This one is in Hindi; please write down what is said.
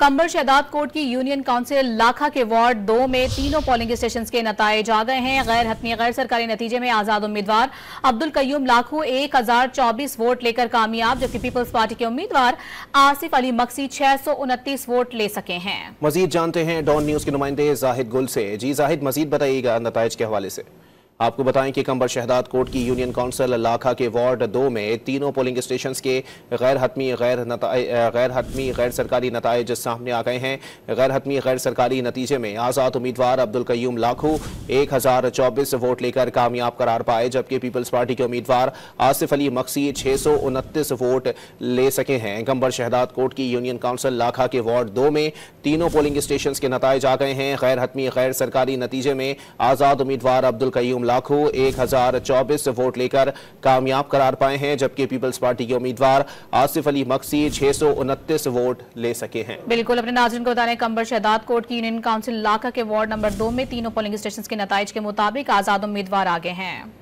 कंबर शहदाद कोट की यूनियन काउंसिल लाखा के वार्ड 2 में तीनों पोलिंग स्टेशन के नताइज आ गए हैं। गैर हतमी गैर सरकारी नतीजे में आजाद उम्मीदवार अब्दुल कयूम लाखू 1024 वोट लेकर कामयाब, जबकि पीपल्स पार्टी के उम्मीदवार आसिफ अली मक्सी 629 वोट ले सके हैं। मजीद जानते हैं डॉन न्यूज के नुमाइंदे जाहिद गुल से। जी जाहिद, मजीद बताइएगा नताइज के हवाले से। आपको बताएं कि कंबर शहदाद कोट की यूनियन काउंसिल लाखा के वार्ड 2 में तीनों पोलिंग स्टेशन के गैर हतमी गैर सरकारी नताइज सामने आ गए हैं। गैर हतमी गैर सरकारी नतीजे में आज़ाद उम्मीदवार अब्दुल कयूम लाखू 1024 वोट लेकर कामयाब करार पाए, जबकि पीपल्स पार्टी के उम्मीदवार आसिफ अली मक्सी 629 वोट ले सके हैं। कंबर शहदाद कोट की यूनियन काउंसिल लाखा के वार्ड 2 में तीनों पोलिंग स्टेशन के नताइज आ गए हैं। गैर हतमी गैर सरकारी नतीजे में आज़ाद उम्मीदवार अब्दुल कयूम लाखू 1024 वोट लेकर कामयाब करार पाए हैं, जबकि पीपल्स पार्टी के उम्मीदवार आसिफ अली मक्सी 629 वोट ले सके हैं। बिल्कुल, अपने नाज़रीन को बता रहे कंबर शहदाद कोट की यूनियन काउंसिल लाखा के वार्ड नंबर 2 में तीनों पोलिंग स्टेशन के नताइज के मुताबिक आजाद उम्मीदवार आगे हैं।